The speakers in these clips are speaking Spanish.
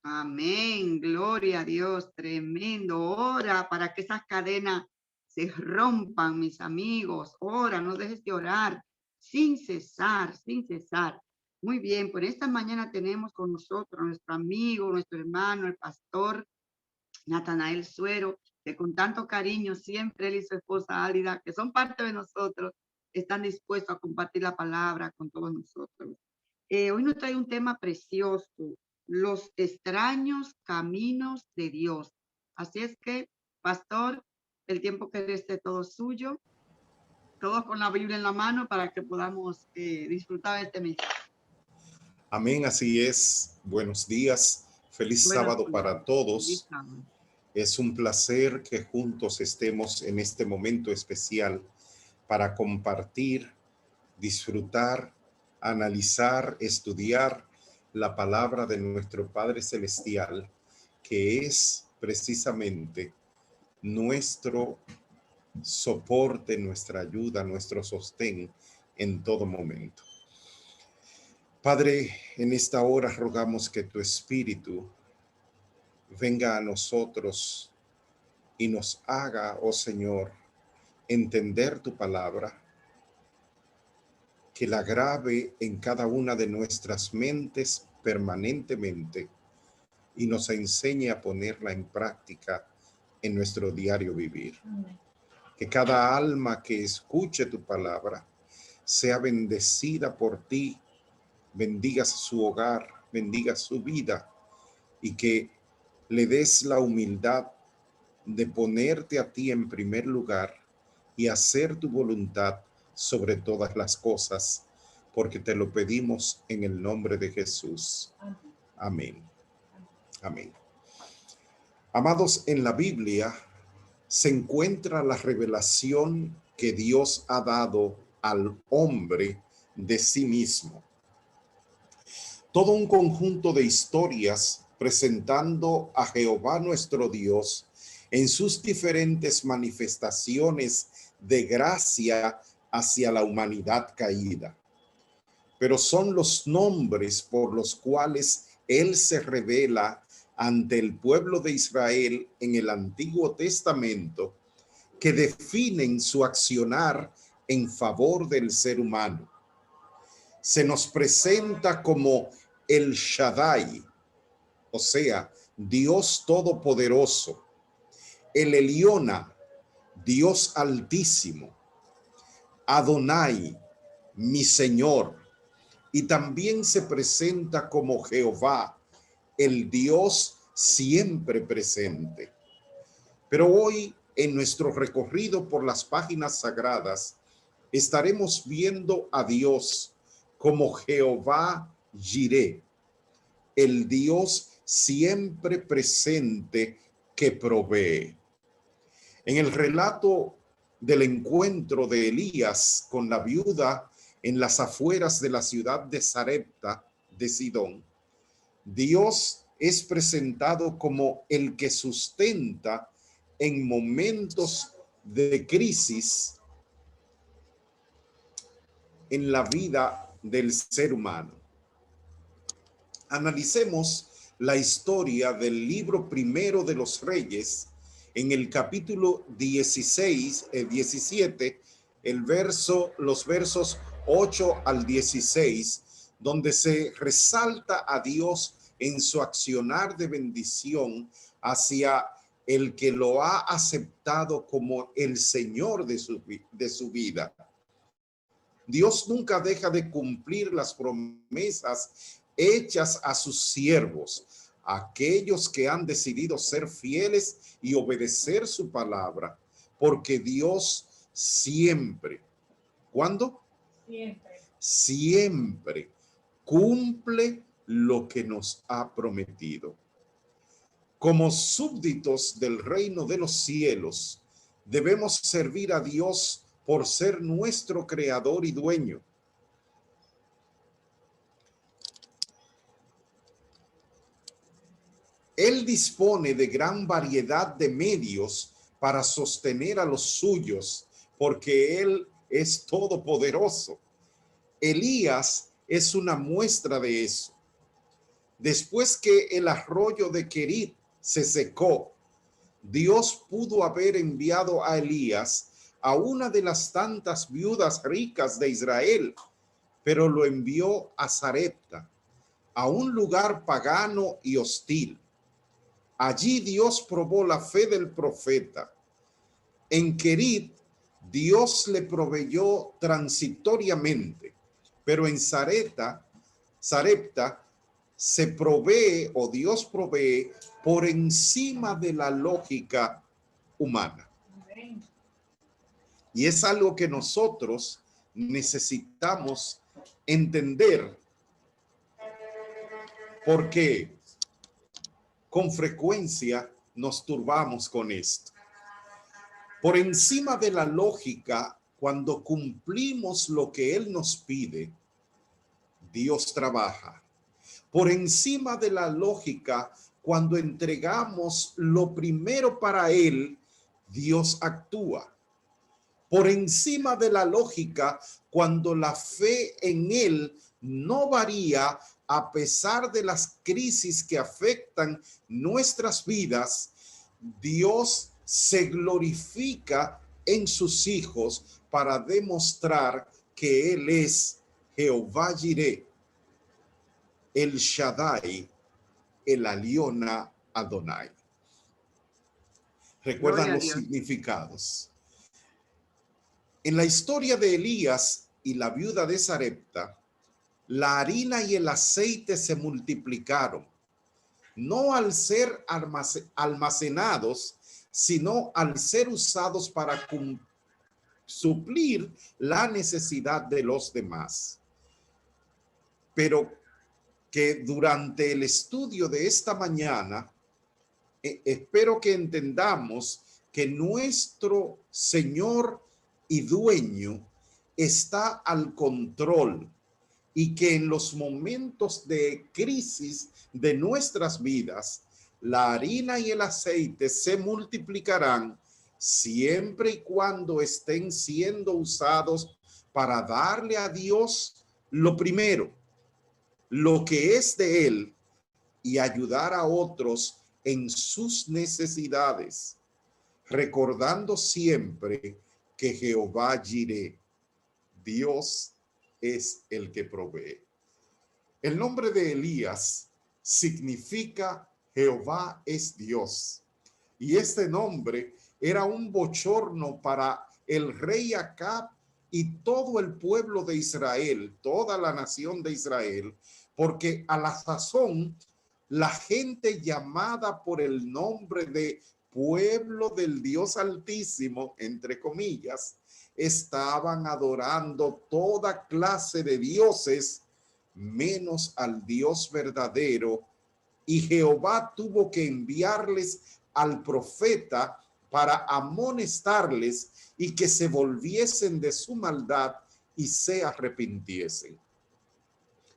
Amén, gloria a Dios, tremendo. Ora para que esas cadenas se rompan, mis amigos. Ora, no dejes de orar sin cesar, sin cesar. Muy bien, por esta mañana tenemos con nosotros a nuestro amigo, nuestro hermano, el pastor Natanael Suero, que con tanto cariño siempre él y su esposa Álida, que son parte de nosotros, están dispuestos a compartir la palabra con todos nosotros. Hoy nos trae un tema precioso, los extraños caminos de Dios. Así es que, pastor, el tiempo que esté todo suyo, todos con la Biblia en la mano para que podamos disfrutar de este mensaje. Amén, así es. Buenos días, feliz Buenos sábado días. para todos. Es un placer que juntos estemos en este momento especial para compartir, disfrutar, analizar, estudiar la palabra de nuestro Padre Celestial, que es precisamente nuestro soporte, nuestra ayuda, nuestro sostén en todo momento. Padre, en esta hora rogamos que tu Espíritu venga a nosotros y nos haga, oh Señor, entender tu palabra, que la grave en cada una de nuestras mentes permanentemente y nos enseñe a ponerla en práctica en nuestro diario vivir. Que cada alma que escuche tu palabra sea bendecida por ti, bendigas su hogar, bendigas su vida y que le des la humildad de ponerte a ti en primer lugar y hacer tu voluntad sobre todas las cosas, porque te lo pedimos en el nombre de Jesús. Amén. Amén. Amados, en la Biblia se encuentra la revelación que Dios ha dado al hombre de sí mismo. Todo un conjunto de historias presentando a Jehová nuestro Dios en sus diferentes manifestaciones de gracia hacia la humanidad caída. Pero son los nombres por los cuales Él se revela ante el pueblo de Israel en el Antiguo Testamento que definen su accionar en favor del ser humano. Se nos presenta como el Shaddai, o sea, Dios Todopoderoso, el Eliona, Dios Altísimo, Adonai, mi Señor, y también se presenta como Jehová, el Dios siempre presente. Pero hoy, en nuestro recorrido por las páginas sagradas, estaremos viendo a Dios como Jehová Jireh, el Dios siempre presente que provee. En el relato del encuentro de Elías con la viuda en las afueras de la ciudad de Sarepta de Sidón, Dios es presentado como el que sustenta en momentos de crisis en la vida del ser humano. Analicemos la historia del libro primero de los Reyes en el capítulo 17, los versos 8 al 16, donde se resalta a Dios en su accionar de bendición hacia el que lo ha aceptado como el Señor de su vida. Dios nunca deja de cumplir las promesas hechas a sus siervos, aquellos que han decidido ser fieles y obedecer su palabra, porque Dios siempre, ¿cuándo? Siempre cumple lo que nos ha prometido. Como súbditos del reino de los cielos, debemos servir a Dios por ser nuestro creador y dueño. Él dispone de gran variedad de medios para sostener a los suyos, porque Él es todopoderoso. Elías es una muestra de eso. Después que el arroyo de Querit se secó, Dios pudo haber enviado a Elías a una de las tantas viudas ricas de Israel, pero lo envió a Sarepta, a un lugar pagano y hostil. Allí Dios probó la fe del profeta. En Querit, Dios le proveyó transitoriamente, pero en Sarepta se provee o Dios provee por encima de la lógica humana. Y es algo que nosotros necesitamos entender, porque con frecuencia nos turbamos con esto. Por encima de la lógica, cuando cumplimos lo que Él nos pide, Dios trabaja. Por encima de la lógica, cuando entregamos lo primero para Él, Dios actúa. Por encima de la lógica, cuando la fe en Él no varía a pesar de las crisis que afectan nuestras vidas, Dios se glorifica en sus hijos para demostrar que Él es Jehová Jireh, el Shaddai, el Aliona Adonai. ¿Recuerdan los significados? En la historia de Elías y la viuda de Sarepta, la harina y el aceite se multiplicaron, no al ser almacenados, sino al ser usados para suplir la necesidad de los demás. Pero que durante el estudio de esta mañana, espero que entendamos que nuestro Señor y Dueño está al control, y que en los momentos de crisis de nuestras vidas, la harina y el aceite se multiplicarán siempre y cuando estén siendo usados para darle a Dios lo primero, lo que es de Él, y ayudar a otros en sus necesidades, recordando siempre que Jehová Jireh, Dios, es el que provee. El nombre de Elías significa Jehová es Dios, y este nombre era un bochorno para el rey Acab y todo el pueblo de Israel, toda la nación de Israel, porque a la sazón la gente llamada por el nombre de pueblo del Dios Altísimo, entre comillas, estaban adorando toda clase de dioses menos al Dios verdadero, y Jehová tuvo que enviarles al profeta para amonestarles y que se volviesen de su maldad y se arrepintiesen.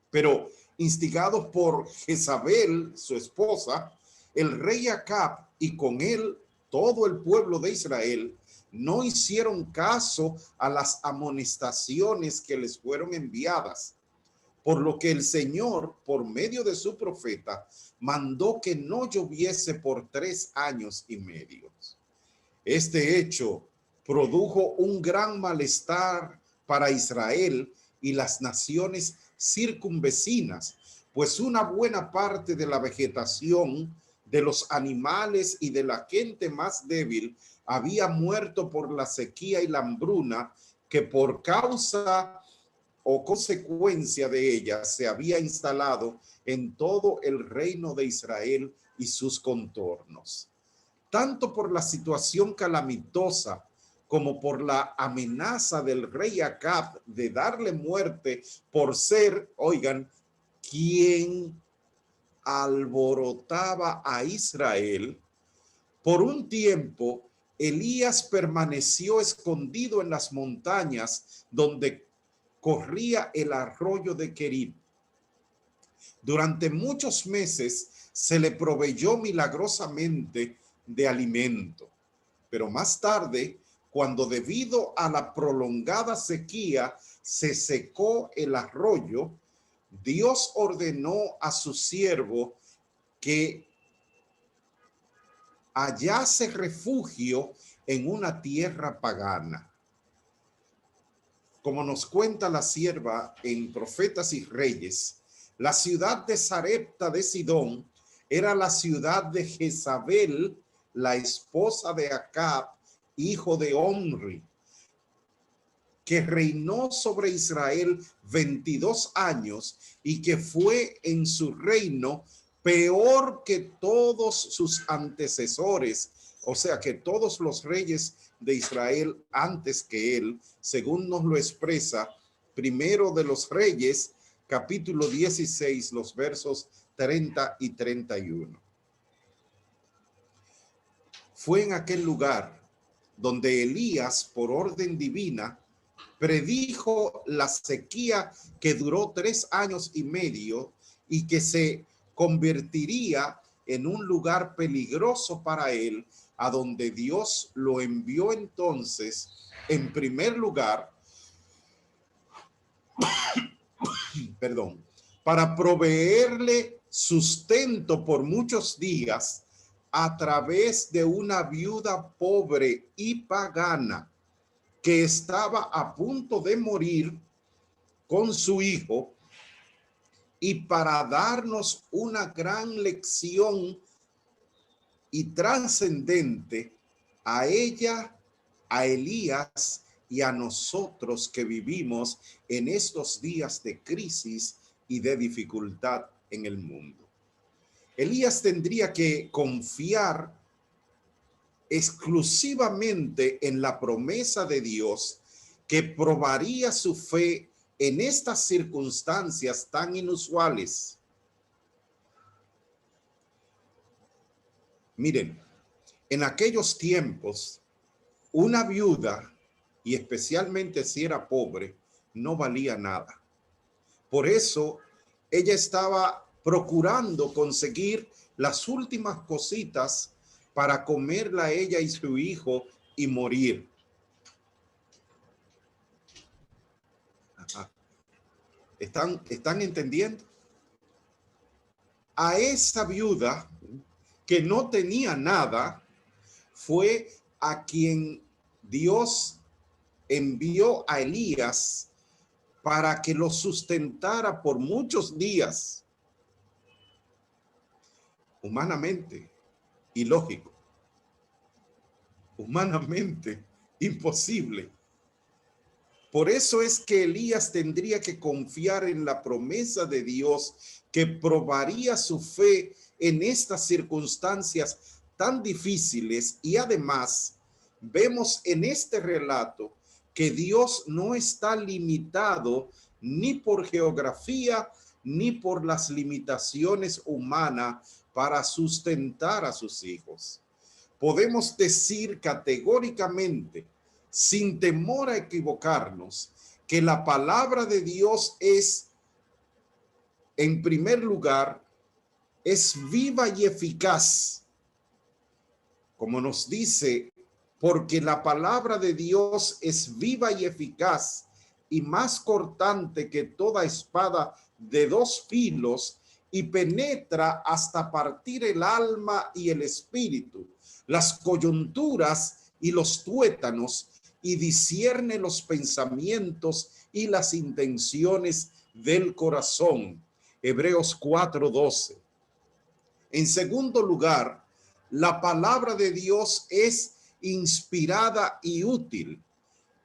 Pero instigados por Jezabel, su esposa, el rey Acab y con él todo el pueblo de Israel no hicieron caso a las amonestaciones que les fueron enviadas, por lo que el Señor, por medio de su profeta, mandó que no lloviese por 3 años y medio. Este hecho produjo un gran malestar para Israel y las naciones circunvecinas, pues una buena parte de la vegetación, de los animales y de la gente más débil había muerto por la sequía y la hambruna que por causa o consecuencia de ella se había instalado en todo el reino de Israel y sus contornos. Tanto por la situación calamitosa como por la amenaza del rey Acab de darle muerte por ser, oigan, quien alborotaba a Israel, por un tiempo Elías permaneció escondido en las montañas donde corría el arroyo de Querit. Durante muchos meses se le proveyó milagrosamente de alimento, pero más tarde, cuando debido a la prolongada sequía se secó el arroyo, Dios ordenó a su siervo que hallase refugio en una tierra pagana. Como nos cuenta la sierva en Profetas y Reyes, la ciudad de Sarepta de Sidón era la ciudad de Jezabel, la esposa de Acab, hijo de Omri, que reinó sobre Israel 22 años y que fue en su reino peor que todos sus antecesores, o sea que todos los reyes de Israel antes que él, según nos lo expresa Primero de los Reyes, capítulo 16, los versos 30 y 31. Fue en aquel lugar donde Elías, por orden divina, predijo la sequía que duró 3 años y medio y que se convertiría en un lugar peligroso para él, a donde Dios lo envió entonces, en primer lugar, para proveerle sustento por muchos días a través de una viuda pobre y pagana que estaba a punto de morir con su hijo, y para darnos una gran lección y trascendente a ella, a Elías y a nosotros que vivimos en estos días de crisis y de dificultad en el mundo. Elías tendría que confiar exclusivamente en la promesa de Dios, que probaría su fe en estas circunstancias tan inusuales. Miren, en aquellos tiempos, una viuda, y especialmente si era pobre, no valía nada. Por eso, ella estaba procurando conseguir las últimas cositas para comerla ella y su hijo y morir. Ajá. ¿Están entendiendo? A esa viuda que no tenía nada, fue a quien Dios envió a Elías para que lo sustentara por muchos días. Humanamente ilógico, humanamente imposible. Por eso es que Elías tendría que confiar en la promesa de Dios, que probaría su fe en estas circunstancias tan difíciles. Y además vemos en este relato que Dios no está limitado ni por geografía ni por las limitaciones humanas para sustentar a sus hijos. Podemos decir categóricamente, sin temor a equivocarnos, que la palabra de Dios es, en primer lugar, es viva y eficaz. Como nos dice, porque la palabra de Dios es viva y eficaz y más cortante que toda espada de 2 filos, y penetra hasta partir el alma y el espíritu, las coyunturas y los tuétanos, y discierne los pensamientos y las intenciones del corazón. Hebreos 4:12. En segundo lugar, la palabra de Dios es inspirada y útil.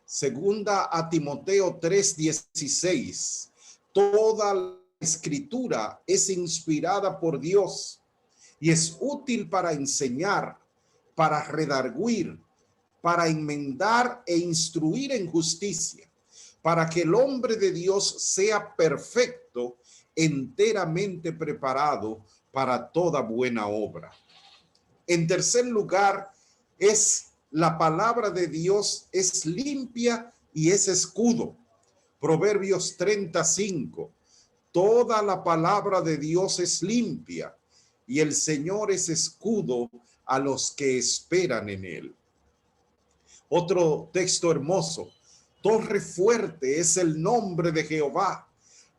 Segunda a Timoteo 3:16. Toda la escritura es inspirada por Dios y es útil para enseñar, para redarguir, para enmendar e instruir en justicia, para que el hombre de Dios sea perfecto, enteramente preparado para toda buena obra. En tercer lugar, la palabra de Dios es limpia y es escudo. Proverbios 35. Toda la palabra de Dios es limpia y el Señor es escudo a los que esperan en él. Otro texto hermoso. Torre fuerte es el nombre de Jehová.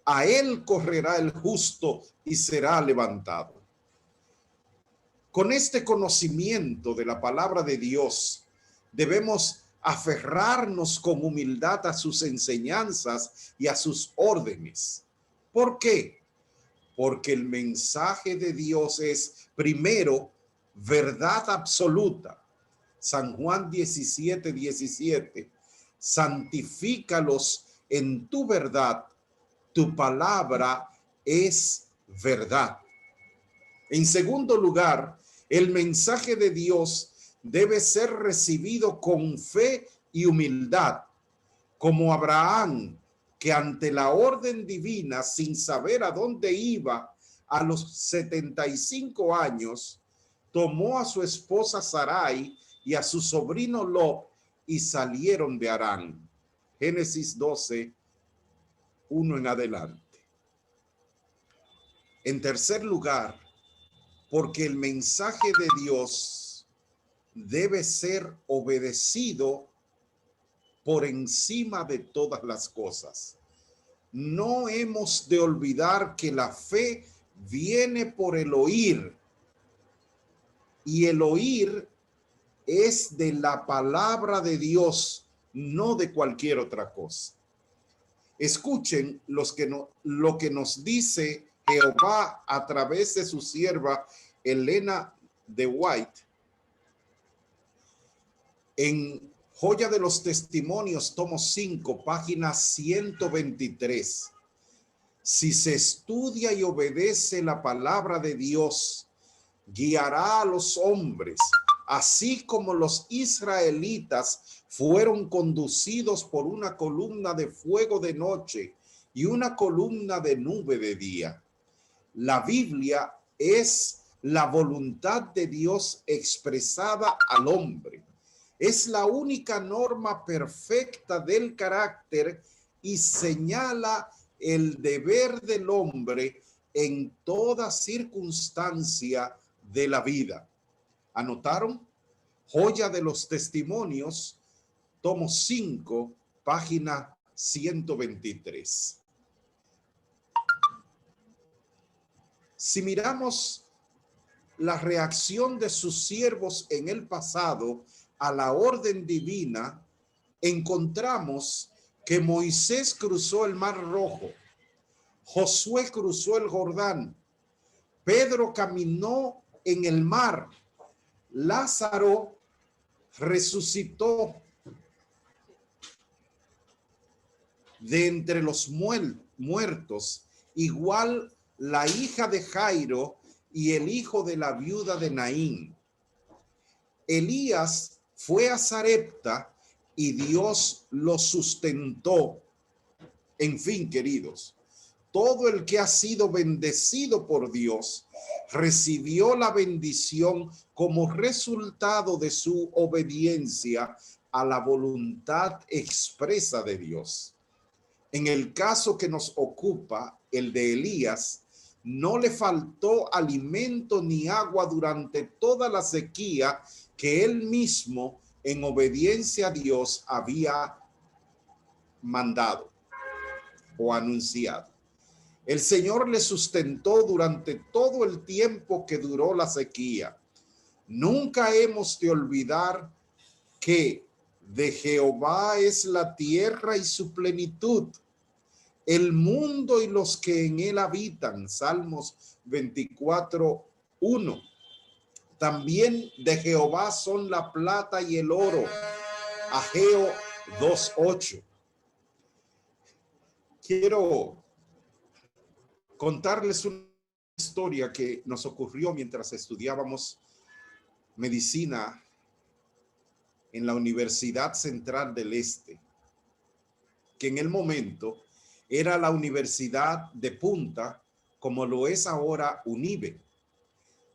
A él correrá el justo y será levantado. Con este conocimiento de la palabra de Dios, debemos aferrarnos con humildad a sus enseñanzas y a sus órdenes. ¿Por qué? Porque el mensaje de Dios es, primero, verdad absoluta. San Juan 17:17. Santifícalos en tu verdad, tu palabra es verdad. En segundo lugar, el mensaje de Dios debe ser recibido con fe y humildad, como Abraham, que ante la orden divina, sin saber a dónde iba, a los 75 años, tomó a su esposa Sarai y a su sobrino Lot y salieron de Harán. Génesis 12, 1 en adelante. En tercer lugar, porque el mensaje de Dios debe ser obedecido por encima de todas las cosas. No hemos de olvidar que la fe viene por el oír, y el oír es de la palabra de Dios, no de cualquier otra cosa. Escuchen lo que nos dice Jehová a través de su sierva Elena de White en Joya de los Testimonios, tomo 5, página 123. Si se estudia y obedece la palabra de Dios, guiará a los hombres, así como los israelitas fueron conducidos por una columna de fuego de noche y una columna de nube de día. La Biblia es la voluntad de Dios expresada al hombre. Es la única norma perfecta del carácter y señala el deber del hombre en toda circunstancia de la vida. ¿Anotaron? Joya de los Testimonios, tomo 5, página 123. Si miramos la reacción de sus siervos en el pasado a la orden divina, encontramos que Moisés cruzó el Mar Rojo, Josué cruzó el Jordán, Pedro caminó en el mar, Lázaro resucitó de entre los muertos, igual la hija de Jairo y el hijo de la viuda de Naín. Elías fue a Sarepta y Dios lo sustentó. En fin, queridos, todo el que ha sido bendecido por Dios recibió la bendición como resultado de su obediencia a la voluntad expresa de Dios. En el caso que nos ocupa, el de Elías, no le faltó alimento ni agua durante toda la sequía que él mismo, en obediencia a Dios, había mandado o anunciado. El Señor le sustentó durante todo el tiempo que duró la sequía. Nunca hemos de olvidar que de Jehová es la tierra y su plenitud, el mundo y los que en él habitan. Salmos 24:1. También de Jehová son la plata y el oro. Ageo 2:8. Quiero contarles una historia que nos ocurrió mientras estudiábamos medicina en la Universidad Central del Este, que en el momento era la universidad de punta, como lo es ahora UNIBE.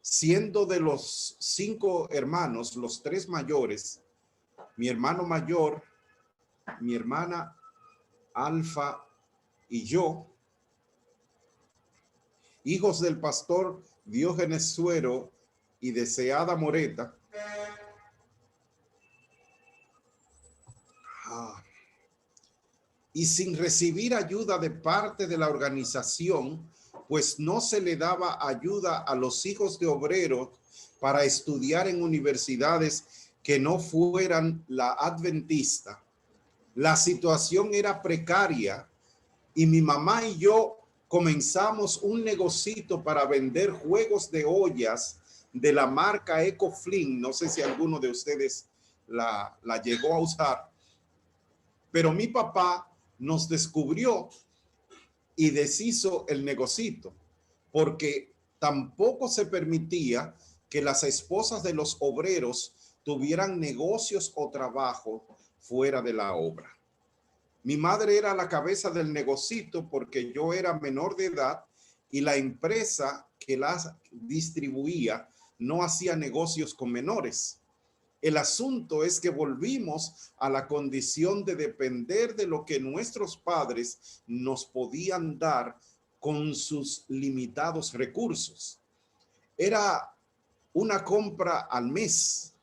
Siendo de los 5 hermanos, los 3 mayores, mi hermano mayor, mi hermana Alfa y yo, hijos del pastor Diógenes Suero y deseada Moreta, y sin recibir ayuda de parte de la organización, pues no se le daba ayuda a los hijos de obreros para estudiar en universidades que no fueran la adventista. La situación era precaria y mi mamá y yo comenzamos un negocito para vender juegos de ollas de la marca Ecoflin. No sé si alguno de ustedes la llegó a usar, pero mi papá nos descubrió y deshizo el negocito, porque tampoco se permitía que las esposas de los obreros tuvieran negocios o trabajo fuera de la obra. Mi madre era la cabeza del negocito porque yo era menor de edad y la empresa que las distribuía no hacía negocios con menores. El asunto es que volvimos a la condición de depender de lo que nuestros padres nos podían dar con sus limitados recursos. Era una compra al mes.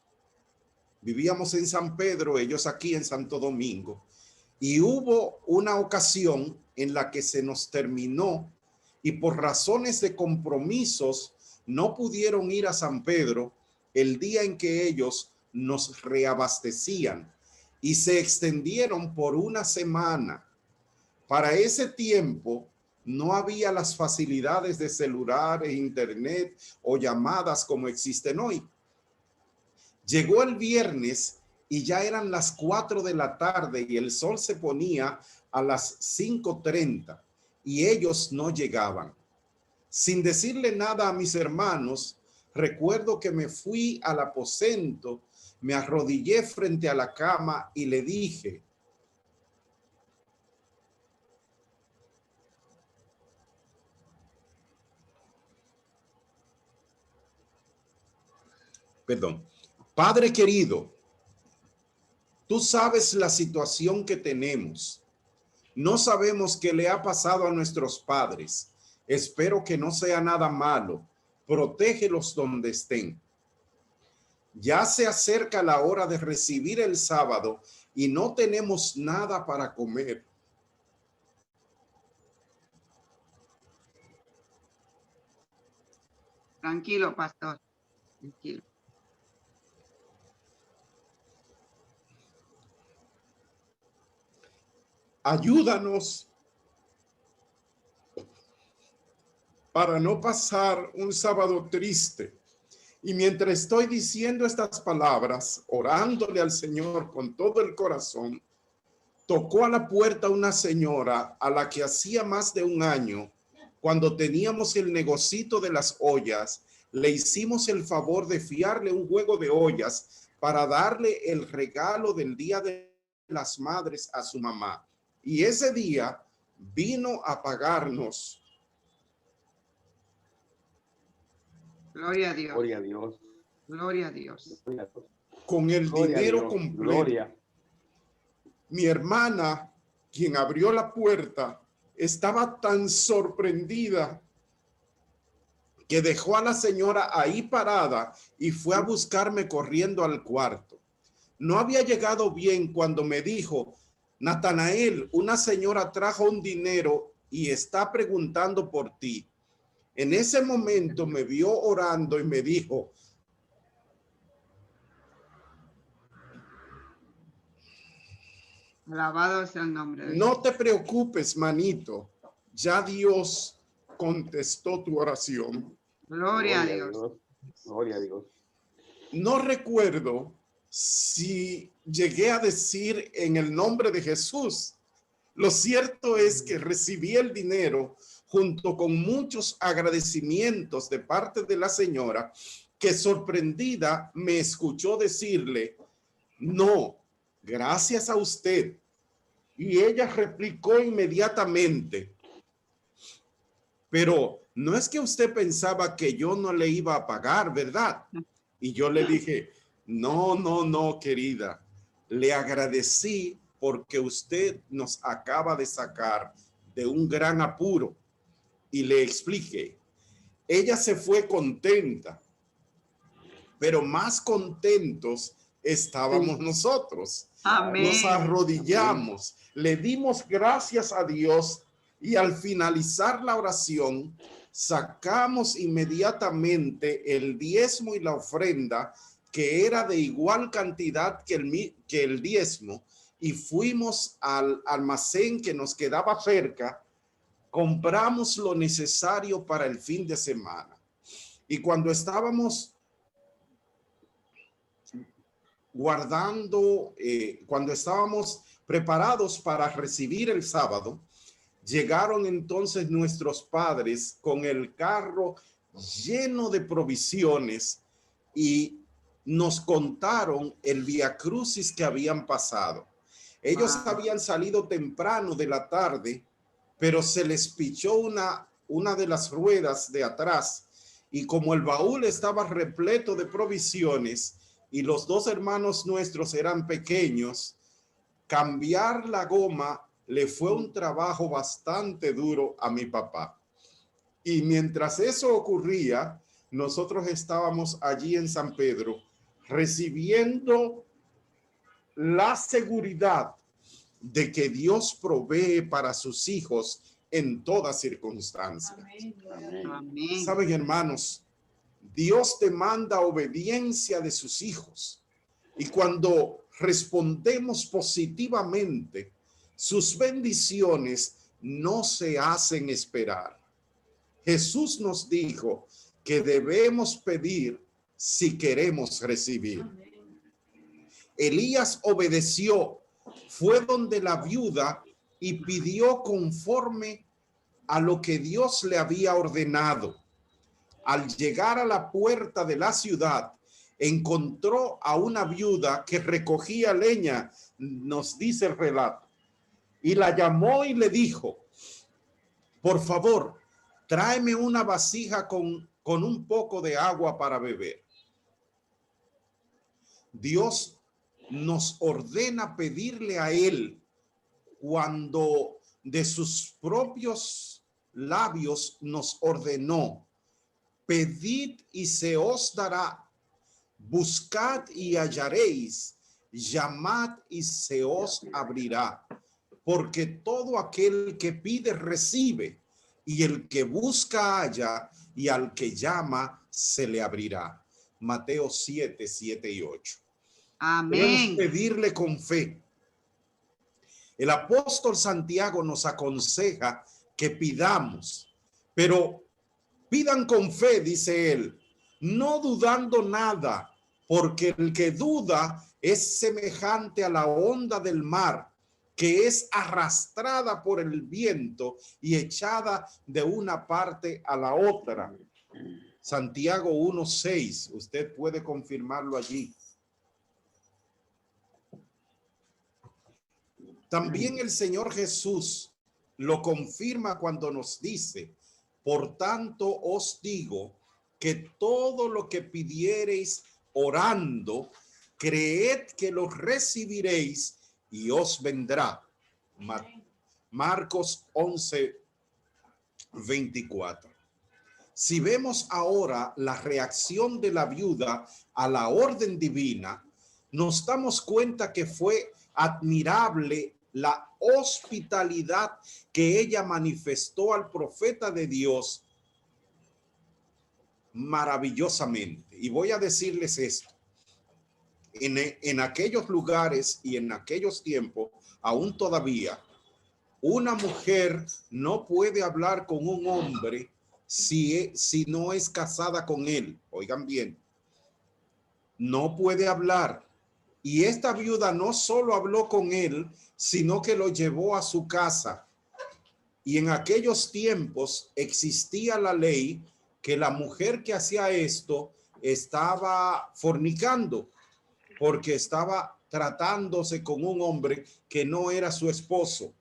Vivíamos en San Pedro, ellos aquí en Santo Domingo. Y hubo una ocasión en la que se nos terminó y por razones de compromisos no pudieron ir a San Pedro el día en que ellos nos reabastecían y se extendieron por una semana. Para ese tiempo no había las facilidades de celular e internet o llamadas como existen hoy. Llegó el viernes y ya eran las 4 de la tarde y el sol se ponía a las 5:30 y ellos no llegaban. Sin decirle nada a mis hermanos, recuerdo que me fui al aposento, me arrodillé frente a la cama y le dije: Padre querido, tú sabes la situación que tenemos. No sabemos qué le ha pasado a nuestros padres. Espero que no sea nada malo. Protégelos donde estén. Ya se acerca la hora de recibir el sábado y no tenemos nada para comer. Tranquilo, pastor. Tranquilo. Ayúdanos para no pasar un sábado triste. Y mientras estoy diciendo estas palabras, orándole al Señor con todo el corazón, tocó a la puerta una señora a la que hacía más de un año, cuando teníamos el negocito de las ollas, le hicimos el favor de fiarle un juego de ollas para darle el regalo del Día de las Madres a su mamá. Y ese día vino a pagarnos. Gloria a Dios. Gloria a Dios. Gloria a Dios. Con el dinero completo. Gloria. Mi hermana, quien abrió la puerta, estaba tan sorprendida que dejó a la señora ahí parada y fue a buscarme corriendo al cuarto. No había llegado bien cuando me dijo: Natanael, una señora trajo un dinero y está preguntando por ti. En ese momento me vio orando y me dijo: Alabado sea el nombre de Dios. no te preocupes, manito, ya Dios contestó tu oración. Gloria a Dios. Gloria a Dios. No recuerdo si llegué a decir en el nombre de Jesús. Lo cierto es que recibí el dinero junto con muchos agradecimientos de parte de la señora, que sorprendida me escuchó decirle: no, gracias a usted. Y ella replicó inmediatamente: pero no es que usted pensaba que yo no le iba a pagar, ¿verdad? Y yo le dije: no, querida, le agradecí porque usted nos acaba de sacar de un gran apuro. Y le expliqué. Ella se fue contenta, pero más contentos estábamos nosotros. Amén. Nos arrodillamos, le dimos gracias a Dios y al finalizar la oración sacamos inmediatamente el diezmo y la ofrenda, que era de igual cantidad que el diezmo, y fuimos al almacén que nos quedaba cerca, compramos lo necesario para el fin de semana. Y cuando estábamos cuando estábamos preparados para recibir el sábado, llegaron entonces nuestros padres con el carro lleno de provisiones y nos contaron el viacrucis que habían pasado. Ellos habían salido temprano de la tarde, pero se les pichó una de las ruedas de atrás, y como el baúl estaba repleto de provisiones y los dos hermanos nuestros eran pequeños, cambiar la goma le fue un trabajo bastante duro a mi papá. Y mientras eso ocurría, nosotros estábamos allí en San Pedro recibiendo la seguridad de que Dios provee para sus hijos en toda circunstancia. Amén. Saben, hermanos, Dios demanda obediencia de sus hijos, y cuando respondemos positivamente, sus bendiciones no se hacen esperar. Jesús nos dijo que debemos pedir si queremos recibir. Elías obedeció, fue donde la viuda y pidió conforme a lo que Dios le había ordenado. Al llegar a la puerta de la ciudad, encontró a una viuda que recogía leña, nos dice el relato, y la llamó y le dijo: por favor, tráeme una vasija con un poco de agua para beber. Dios nos ordena pedirle a Él cuando de sus propios labios nos ordenó: pedid y se os dará, buscad y hallaréis, llamad y se os abrirá, porque todo aquel que pide recibe, y el que busca halla, y al que llama se le abrirá. Mateo 7, 7 y 8. Debemos Amén. pedirle con fe. El apóstol Santiago nos aconseja que pidamos, pero pidan con fe, dice él, no dudando nada, porque el que duda es semejante a la onda del mar, que es arrastrada por el viento y echada de una parte a la otra. Santiago 1:6, usted puede confirmarlo allí. También el Señor Jesús lo confirma cuando nos dice: por tanto os digo que todo lo que pidiereis orando, creed que lo recibiréis y os vendrá. Marcos 11:24. Si vemos ahora la reacción de la viuda a la orden divina, nos damos cuenta que fue admirable la hospitalidad que ella manifestó al profeta de Dios maravillosamente. Y voy a decirles esto: en aquellos lugares y en aquellos tiempos, aún todavía, una mujer no puede hablar con un hombre si no es casada con él. Oigan bien, no puede hablar. Y esta viuda no solo habló con él, sino que lo llevó a su casa. Y en aquellos tiempos existía la ley que la mujer que hacía esto estaba fornicando, porque estaba tratándose con un hombre que no era su esposo.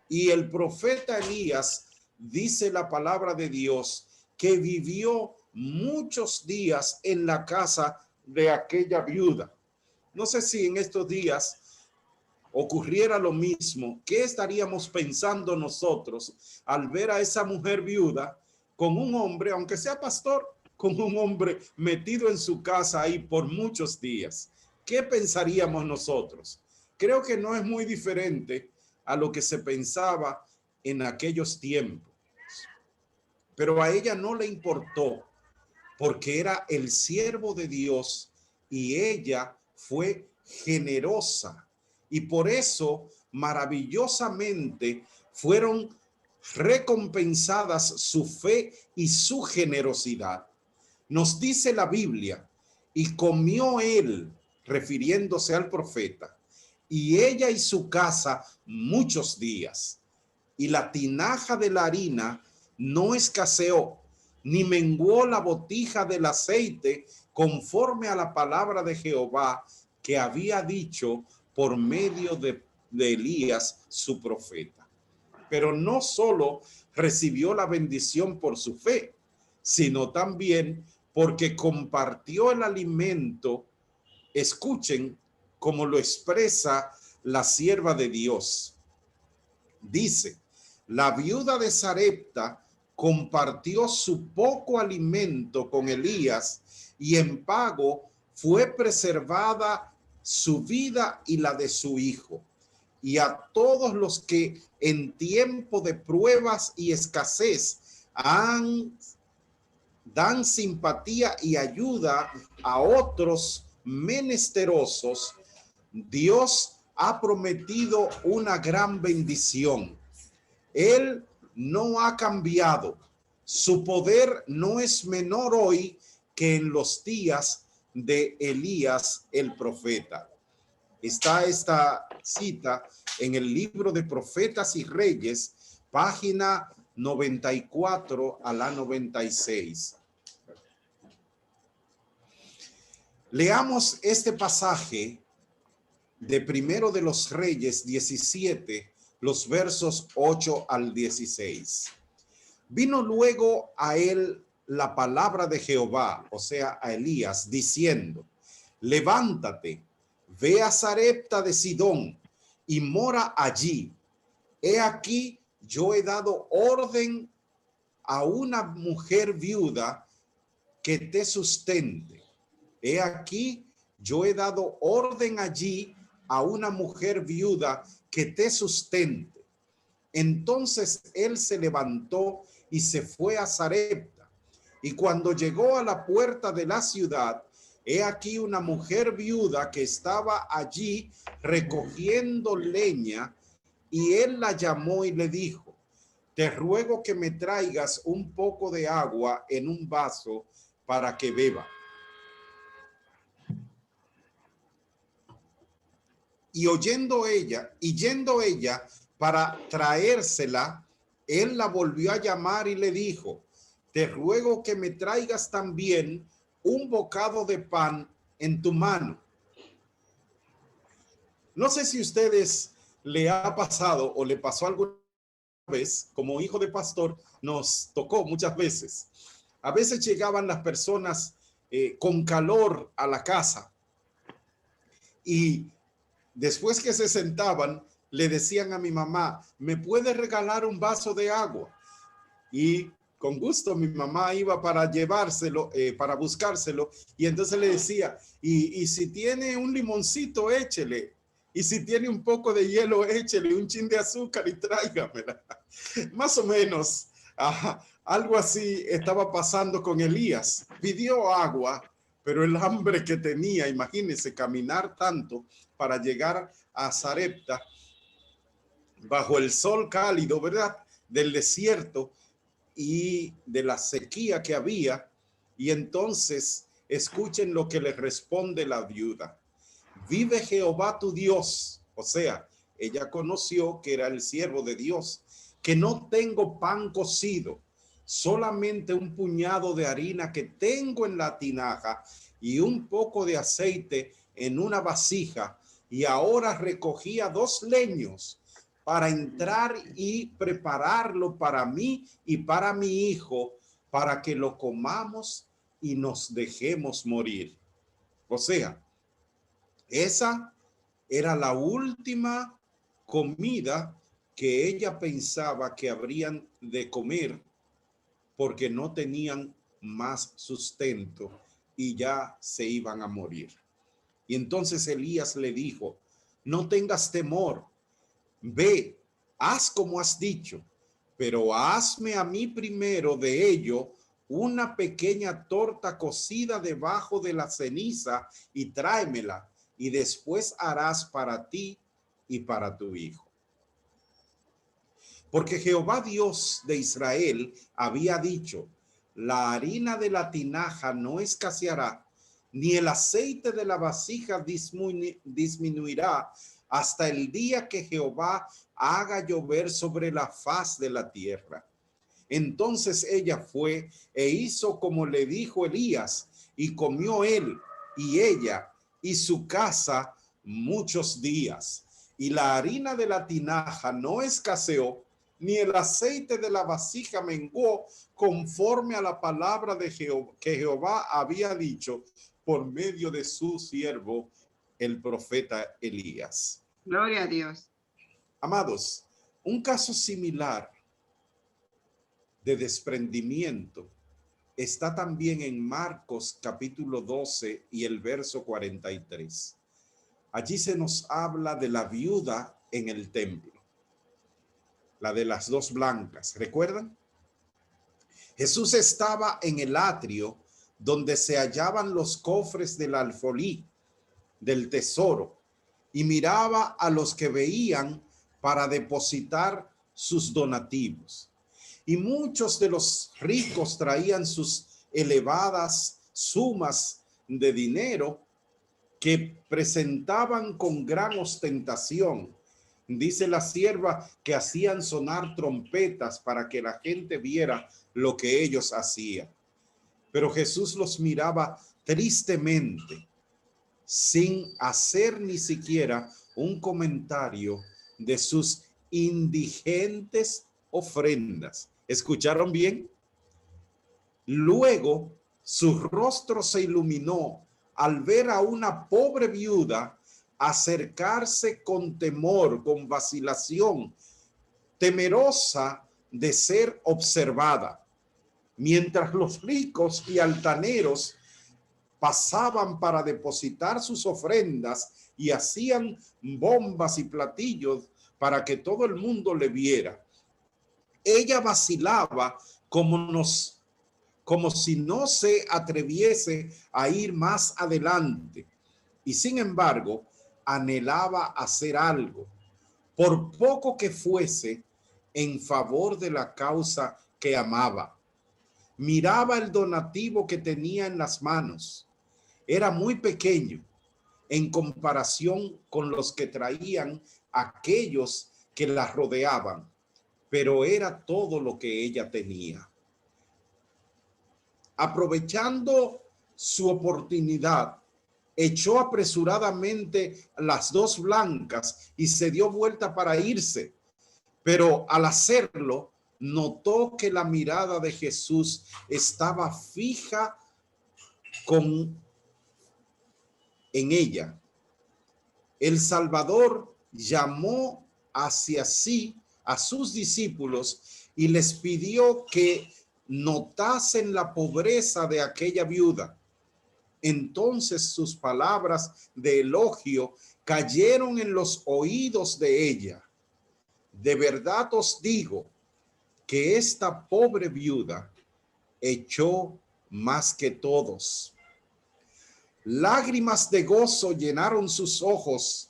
Y el profeta Elías, dice la palabra de Dios, que vivió muchos días en la casa de aquella viuda. No sé si en estos días ocurriera lo mismo. ¿Qué estaríamos pensando nosotros al ver a esa mujer viuda con un hombre, aunque sea pastor, con un hombre metido en su casa ahí por muchos días? ¿qué pensaríamos nosotros? Creo que no es muy diferente a lo que se pensaba en aquellos tiempos. Pero a ella no le importó porque era el siervo de Dios y ella fue generosa. Y por eso maravillosamente fueron recompensadas su fe y su generosidad. Nos dice la Biblia, y comió él, refiriéndose al profeta, y ella y su casa muchos días. Y la tinaja de la harina no escaseó, ni menguó la botija del aceite, conforme a la palabra de Jehová que había dicho por medio de Elías, su profeta. Pero no solo recibió la bendición por su fe, sino también porque compartió el alimento. Escuchen cómo lo expresa la sierva de Dios. Dice, la viuda de Sarepta compartió su poco alimento con Elías y en pago fue preservada su vida y la de su hijo. Y a todos los que en tiempo de pruebas y escasez dan simpatía y ayuda a otros menesterosos, Dios ha prometido una gran bendición. Él no ha cambiado. Su poder no es menor hoy que en los días de Elías el profeta. Está esta cita en el libro de Profetas y Reyes, página 94 a la 96. Leamos este pasaje de Primero de los Reyes 17, los versos 8 al 16. Vino luego a él la palabra de Jehová, o sea, a Elías, diciendo, levántate, ve a Sarepta de Sidón y mora allí. He aquí, yo he dado orden a una mujer viuda que te sustente. He aquí, yo he dado orden allí a una mujer viuda que te sustente. Entonces él se levantó y se fue a Sarepta. Y cuando llegó a la puerta de la ciudad, he aquí una mujer viuda que estaba allí recogiendo leña, y él la llamó y le dijo, te ruego que me traigas un poco de agua en un vaso para que beba. Y yendo ella para traérsela, él la volvió a llamar y le dijo, te ruego que me traigas también un bocado de pan en tu mano. No sé si a ustedes le ha pasado o le pasó alguna vez, como hijo de pastor, nos tocó muchas veces. A veces llegaban las personas con calor a la casa y después que se sentaban, le decían a mi mamá, ¿me puede regalar un vaso de agua? Y con gusto mi mamá iba para llevárselo, para buscárselo, y entonces le decía, y si tiene un limoncito, échele. Y si tiene un poco de hielo, échele un chin de azúcar y tráigamela. Más o menos, algo así estaba pasando con Elías. Pidió agua, pero el hambre que tenía, imagínense, caminar tanto para llegar a Sarepta bajo el sol cálido, ¿verdad? Del desierto y de la sequía que había. Y entonces escuchen lo que le responde la viuda. Vive Jehová tu Dios. O sea, ella conoció que era el siervo de Dios, que no tengo pan cocido, solamente un puñado de harina que tengo en la tinaja y un poco de aceite en una vasija, y ahora recogía 2 leños para entrar y prepararlo para mí y para mi hijo, para que lo comamos y nos dejemos morir. O sea, esa era la última comida que ella pensaba que habrían de comer, porque no tenían más sustento y ya se iban a morir. Y entonces Elías le dijo, no tengas temor, ve, haz como has dicho, pero hazme a mí primero de ello una pequeña torta cocida debajo de la ceniza y tráemela, y después harás para ti y para tu hijo. Porque Jehová Dios de Israel había dicho, la harina de la tinaja no escaseará, ni el aceite de la vasija disminuirá hasta el día que Jehová haga llover sobre la faz de la tierra. Entonces ella fue e hizo como le dijo Elías, y comió él y ella y su casa muchos días. Y la harina de la tinaja no escaseó, ni el aceite de la vasija menguó, conforme a la palabra de Jehová, que Jehová había dicho por medio de su siervo, el profeta Elías. Gloria a Dios. Amados, un caso similar de desprendimiento está también en Marcos capítulo 12 y el verso 43. Allí se nos habla de la viuda en el templo, la de las dos blancas, ¿recuerdan? Jesús estaba en el atrio donde se hallaban los cofres del alfolí, del tesoro, y miraba a los que veían para depositar sus donativos. Y muchos de los ricos traían sus elevadas sumas de dinero que presentaban con gran ostentación. Dice la sierva que hacían sonar trompetas para que la gente viera lo que ellos hacían. Pero Jesús los miraba tristemente, sin hacer ni siquiera un comentario de sus indigentes ofrendas. ¿Escucharon bien? Luego su rostro se iluminó al ver a una pobre viuda acercarse con temor, con vacilación, temerosa de ser observada, mientras los ricos y altaneros pasaban para depositar sus ofrendas y hacían bombas y platillos para que todo el mundo le viera. Ella vacilaba como si no se atreviese a ir más adelante, y sin embargo anhelaba hacer algo, por poco que fuese, en favor de la causa que amaba. Miraba el donativo que tenía en las manos. Era muy pequeño en comparación con los que traían aquellos que la rodeaban, pero era todo lo que ella tenía. Aprovechando su oportunidad, echó apresuradamente las dos blancas y se dio vuelta para irse. Pero al hacerlo, notó que la mirada de Jesús estaba fija en ella. El Salvador llamó hacia sí a sus discípulos y les pidió que notasen la pobreza de aquella viuda. Entonces sus palabras de elogio cayeron en los oídos de ella. De verdad os digo que esta pobre viuda echó más que todos. Lágrimas de gozo llenaron sus ojos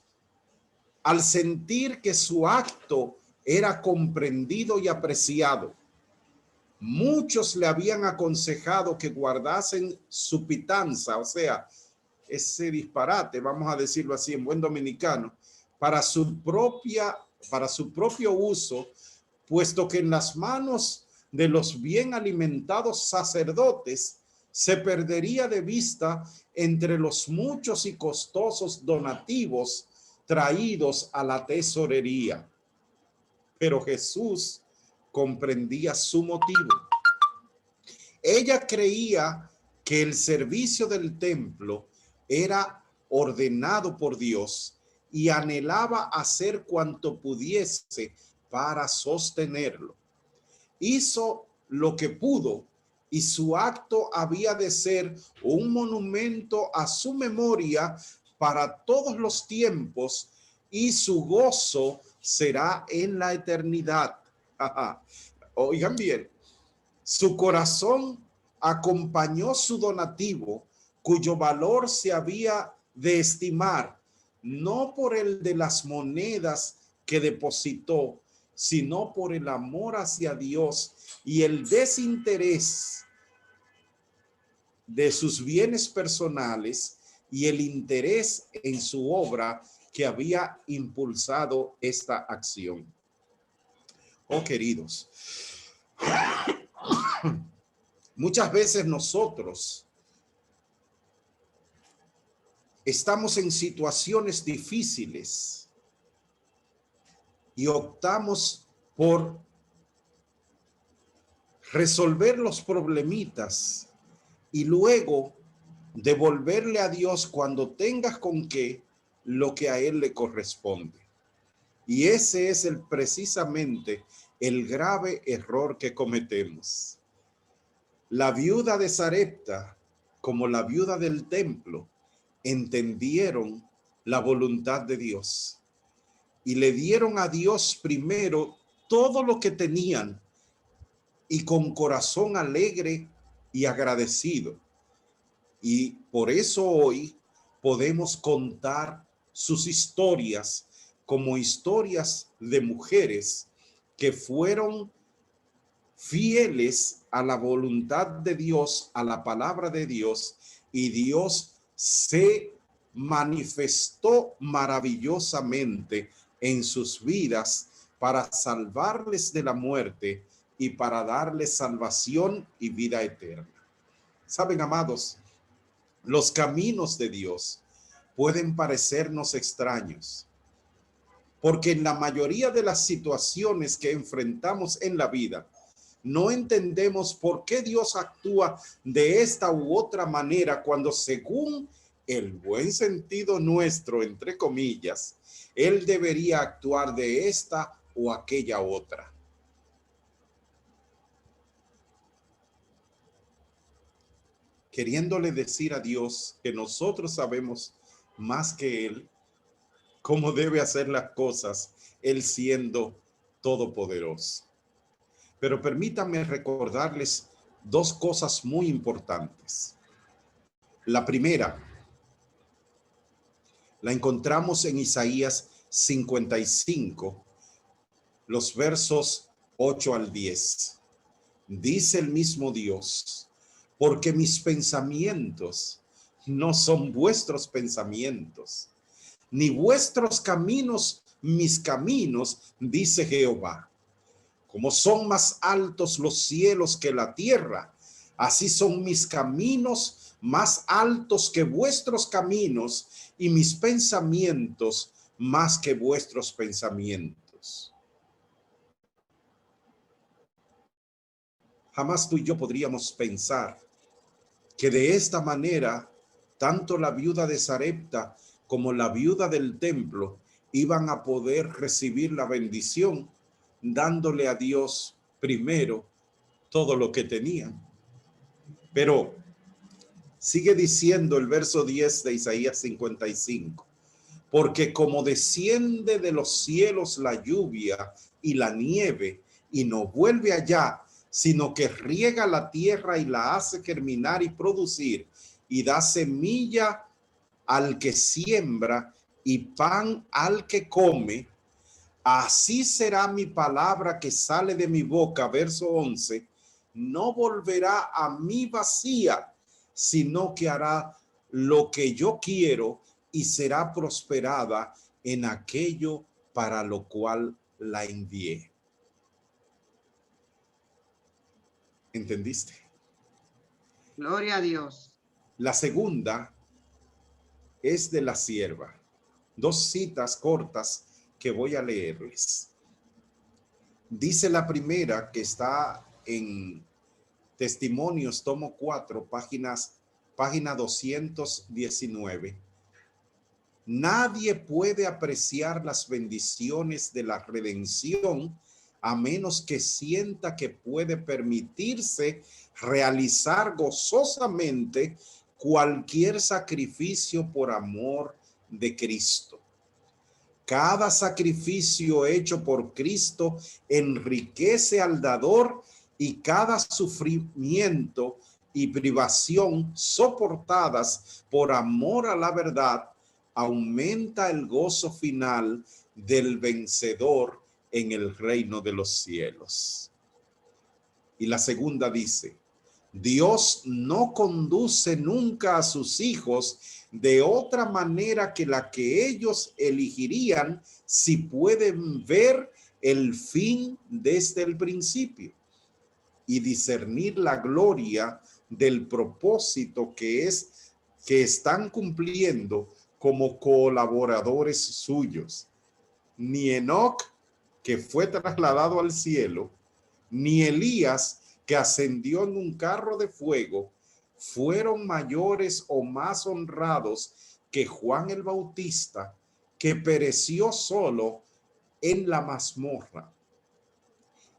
al sentir que su acto era comprendido y apreciado. Muchos le habían aconsejado que guardasen su pitanza, o sea, ese disparate, vamos a decirlo así en buen dominicano, para su propio uso, puesto que en las manos de los bien alimentados sacerdotes se perdería de vista entre los muchos y costosos donativos traídos a la tesorería. Pero Jesús comprendía su motivo. Ella creía que el servicio del templo era ordenado por Dios y anhelaba hacer cuanto pudiese para sostenerlo. Hizo lo que pudo y su acto había de ser un monumento a su memoria para todos los tiempos y su gozo será en la eternidad. Oigan bien, su corazón acompañó su donativo, cuyo valor se había de estimar, no por el de las monedas que depositó, sino por el amor hacia Dios y el desinterés de sus bienes personales y el interés en su obra que había impulsado esta acción. Oh, queridos, muchas veces nosotros estamos en situaciones difíciles y optamos por resolver los problemitas y luego devolverle a Dios cuando tengas con qué lo que a Él le corresponde. Y ese es precisamente el grave error que cometemos. La viuda de Sarepta, como la viuda del templo, entendieron la voluntad de Dios y le dieron a Dios primero todo lo que tenían y con corazón alegre y agradecido. Y por eso hoy podemos contar sus historias como historias de mujeres que fueron fieles a la voluntad de Dios, a la palabra de Dios, y Dios se manifestó maravillosamente en sus vidas para salvarles de la muerte y para darles salvación y vida eterna. Saben, amados, los caminos de Dios pueden parecernos extraños, porque en la mayoría de las situaciones que enfrentamos en la vida, no entendemos por qué Dios actúa de esta u otra manera cuando, según el buen sentido nuestro, entre comillas, Él debería actuar de esta o aquella otra. Queriéndole decir a Dios que nosotros sabemos más que Él cómo debe hacer las cosas, Él siendo todopoderoso. Pero permítanme recordarles dos cosas muy importantes. La primera la encontramos en Isaías 55, los versos 8 al 10. Dice el mismo Dios: porque mis pensamientos no son vuestros pensamientos, ni vuestros caminos mis caminos, dice Jehová. Como son más altos los cielos que la tierra, así son mis caminos más altos que vuestros caminos, y mis pensamientos más que vuestros pensamientos. Jamás tú y yo podríamos pensar que de esta manera, tanto la viuda de Sarepta como la viuda del templo iban a poder recibir la bendición, dándole a Dios primero todo lo que tenían. Pero sigue diciendo el verso 10 de Isaías 55, porque como desciende de los cielos la lluvia y la nieve, y no vuelve allá, sino que riega la tierra y la hace germinar y producir, y da semilla al que siembra y pan al que come, así será mi palabra que sale de mi boca, verso 11, no volverá a mí vacía, sino que hará lo que yo quiero y será prosperada en aquello para lo cual la envié. ¿Entendiste? Gloria a Dios. La segunda es de la sierva. Dos citas cortas que voy a leerles. Dice la primera, que está en Testimonios, tomo 4, página 219. Nadie puede apreciar las bendiciones de la redención a menos que sienta que puede permitirse realizar gozosamente cualquier sacrificio por amor de Cristo. Cada sacrificio hecho por Cristo enriquece al dador y cada sufrimiento y privación soportadas por amor a la verdad aumenta el gozo final del vencedor en el reino de los cielos. Y la segunda dice: Dios no conduce nunca a sus hijos de otra manera que la que ellos elegirían si pueden ver el fin desde el principio y discernir la gloria del propósito que están cumpliendo como colaboradores suyos. Ni Enoc, que fue trasladado al cielo, ni Elías, que ascendió en un carro de fuego, fueron mayores o más honrados que Juan el Bautista, que pereció solo en la mazmorra.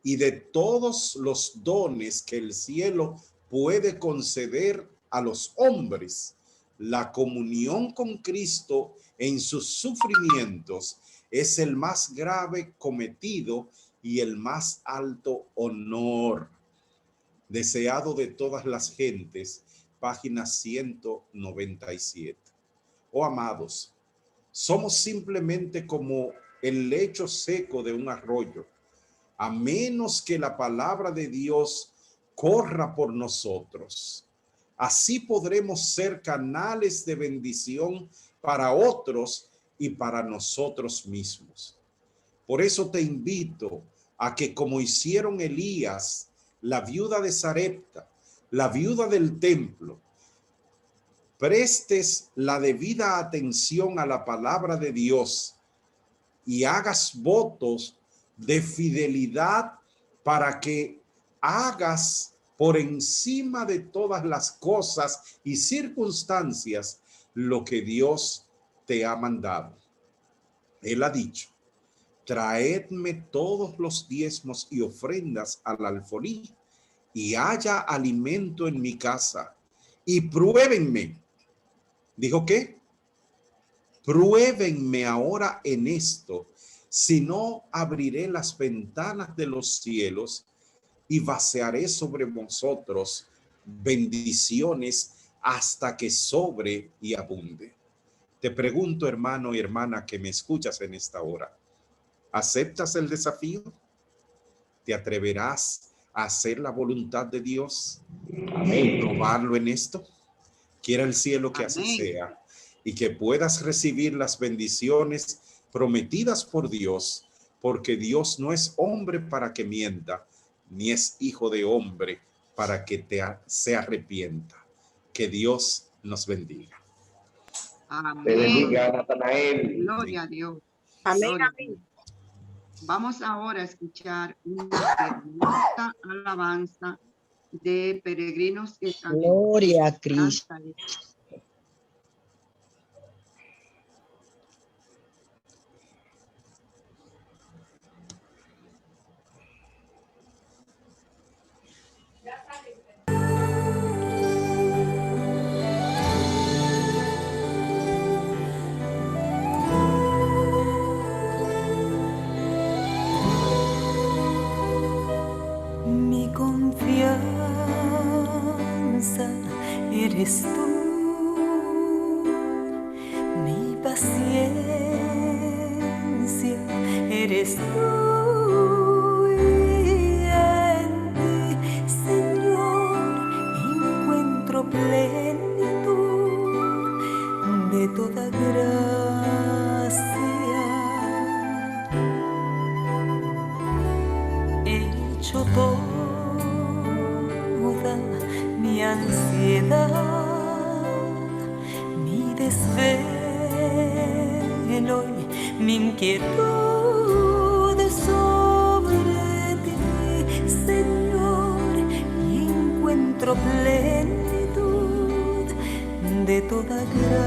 Y de todos los dones que el cielo puede conceder a los hombres, la comunión con Cristo en sus sufrimientos es el más grave cometido y el más alto honor. Deseado de todas las gentes, página 197. Oh amados, somos simplemente como el lecho seco de un arroyo, a menos que la palabra de Dios corra por nosotros. Así podremos ser canales de bendición para otros y para nosotros mismos. Por eso te invito a que, como hicieron Elías, la viuda de Sarepta, la viuda del templo, prestes la debida atención a la palabra de Dios y hagas votos de fidelidad para que hagas por encima de todas las cosas y circunstancias lo que Dios te ha mandado. Él ha dicho: traedme todos los diezmos y ofrendas al alfolí, y haya alimento en mi casa, y pruébenme. ¿Dijo qué? Pruébenme ahora en esto, si no abriré las ventanas de los cielos y vaciaré sobre vosotros bendiciones hasta que sobre y abunde. Te pregunto, hermano y hermana que me escuchas en esta hora, ¿aceptas el desafío? ¿Te atreverás a hacer la voluntad de Dios? Amén. ¿Probarlo en esto? Quiera el cielo que así sea y que puedas recibir las bendiciones prometidas por Dios, porque Dios no es hombre para que mienta, ni es hijo de hombre para que se arrepienta. Que Dios nos bendiga. Amén. Te bendiga, Natanael. Gloria a Dios. Amén, Gloria a amén. Dios. Vamos ahora a escuchar una hermosa alabanza de peregrinos que están. Gloria a Cristo. Mi confianza eres tú, mi paciencia eres tú, y en ti, Señor, encuentro plenitud de toda gracia. He hecho toda mi ansiedad, mi desvelo y mi inquietud sobre ti, Señor, y encuentro plenitud de toda gracia.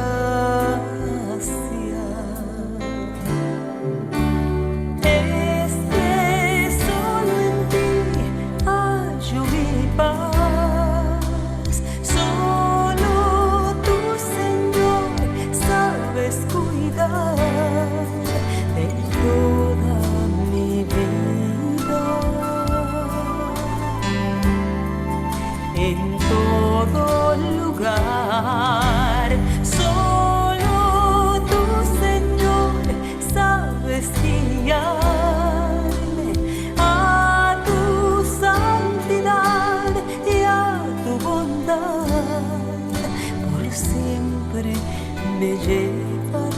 Solo tú, Señor, sabes cuidar. siempre me llevarás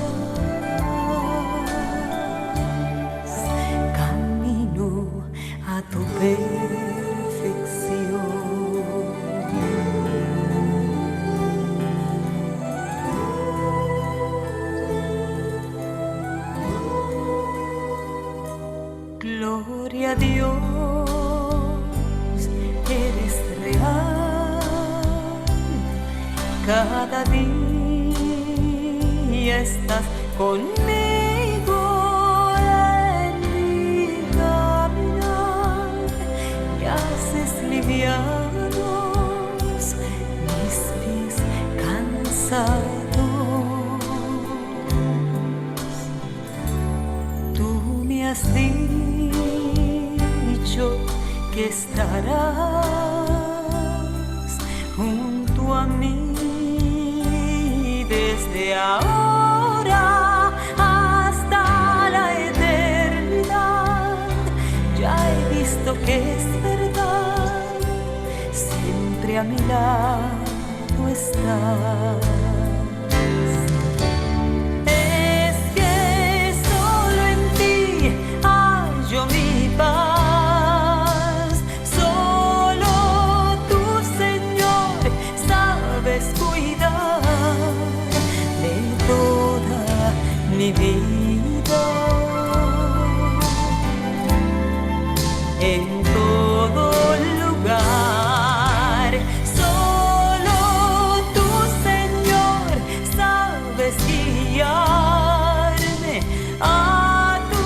camino a tu perfección. Gloria a Dios, eres real. Cada día estás conmigo en mi caminar y haces livianos mis pies cansados. Tú me has dicho que estarás junto a mí desde ahora hasta la eternidad. Ya he visto que es verdad, siempre a mi lado estás. Es que solo en ti hallo mi paz. Solo tú, Señor, sabes cuidar de toda mi vida. En todo lugar, solo tú, Señor, sabes guiarme a tu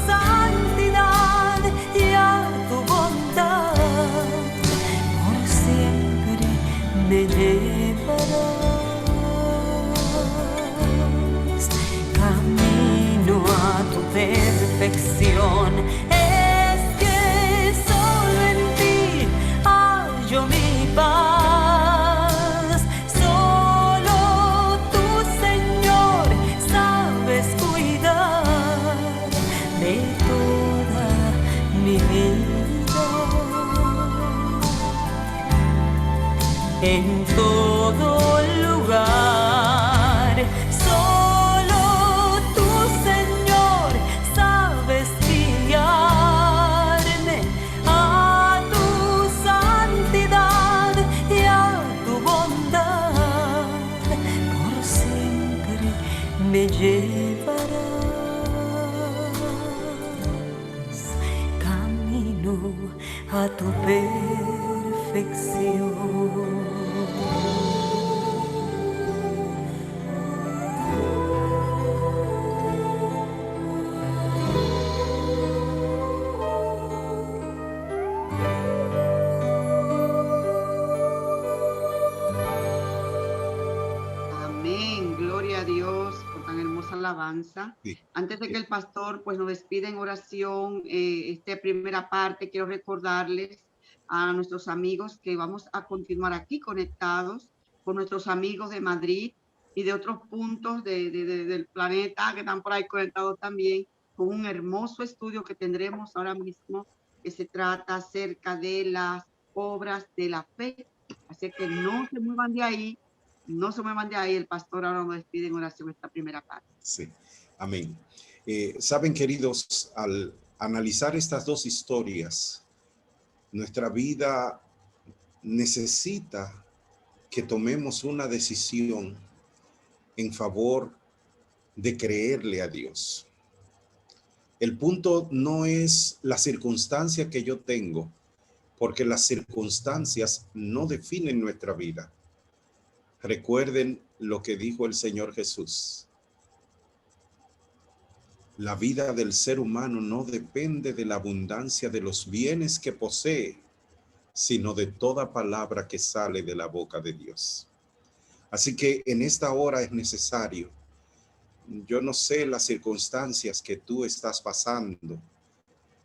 santidad y a tu bondad. Por siempre me llevarás camino a tu perfección. Es que solo en ti hallo mi paz. Solo tú, Señor, sabes cuidar de toda mi vida. En todo lugar, solo tú, Señor, sabes guiarme a tu santidad y a tu bondad. Por siempre me llevarás camino a tu perfección. Amén. Gloria a Dios por tan hermosa alabanza. Sí. Antes de que el pastor pues nos despida en oración, esta primera parte, quiero recordarles a nuestros amigos que vamos a continuar aquí conectados con nuestros amigos de Madrid y de otros puntos del planeta que están por ahí conectados también, con un hermoso estudio que tendremos ahora mismo, que se trata acerca de las obras de la fe. Así que no se muevan de ahí, no se muevan de ahí. El pastor ahora nos despide en oración esta primera parte. Sí, amén. Saben, queridos, al analizar estas dos historias, nuestra vida necesita que tomemos una decisión en favor de creerle a Dios. El punto no es la circunstancia que yo tengo, porque las circunstancias no definen nuestra vida. Recuerden lo que dijo el Señor Jesús. La vida del ser humano no depende de la abundancia de los bienes que posee, sino de toda palabra que sale de la boca de Dios. Así que en esta hora es necesario, yo no sé las circunstancias que tú estás pasando,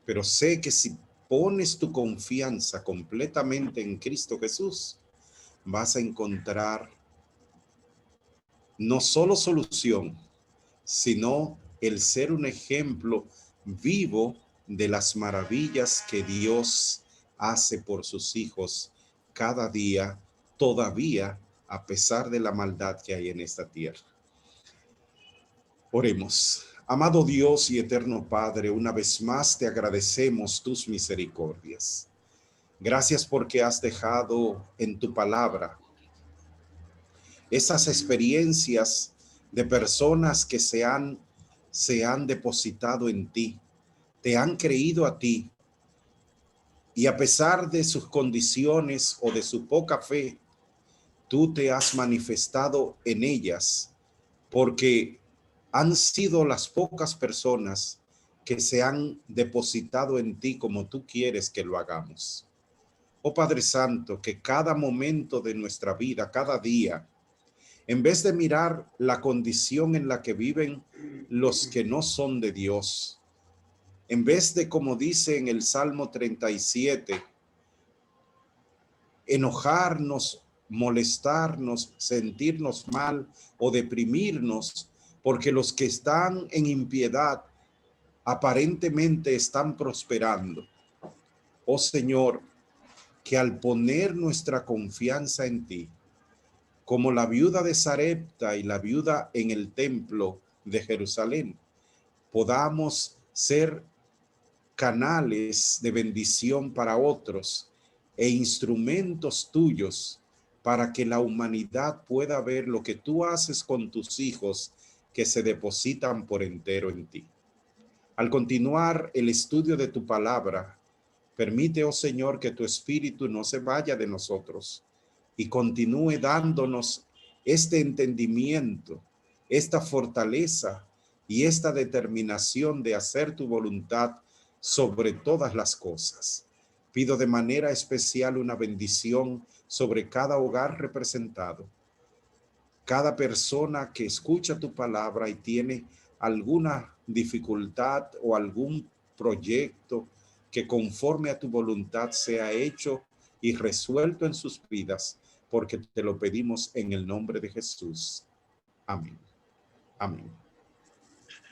pero sé que si pones tu confianza completamente en Cristo Jesús, vas a encontrar no solo solución, sino el ser un ejemplo vivo de las maravillas que Dios hace por sus hijos cada día, todavía a pesar de la maldad que hay en esta tierra. Oremos. Amado Dios y eterno Padre, una vez más te agradecemos tus misericordias. Gracias porque has dejado en tu palabra esas experiencias de personas que se han depositado en ti, te han creído a ti, y a pesar de sus condiciones o de su poca fe, tú te has manifestado en ellas, porque han sido las pocas personas que se han depositado en ti como tú quieres que lo hagamos. Oh Padre Santo, que cada momento de nuestra vida, cada día, en vez de mirar la condición en la que viven los que no son de Dios, en vez de, como dice en el Salmo 37, enojarnos, molestarnos, sentirnos mal o deprimirnos, porque los que están en impiedad aparentemente están prosperando. Oh Señor, que al poner nuestra confianza en ti, como la viuda de Sarepta y la viuda en el templo de Jerusalén, podamos ser canales de bendición para otros e instrumentos tuyos para que la humanidad pueda ver lo que tú haces con tus hijos que se depositan por entero en ti. Al continuar el estudio de tu palabra, permite, oh Señor, que tu espíritu no se vaya de nosotros y continúe dándonos este entendimiento, esta fortaleza y esta determinación de hacer tu voluntad sobre todas las cosas. Pido de manera especial una bendición sobre cada hogar representado, cada persona que escucha tu palabra y tiene alguna dificultad o algún proyecto que conforme a tu voluntad sea hecho y resuelto en sus vidas, porque te lo pedimos en el nombre de Jesús. Amén. Amén.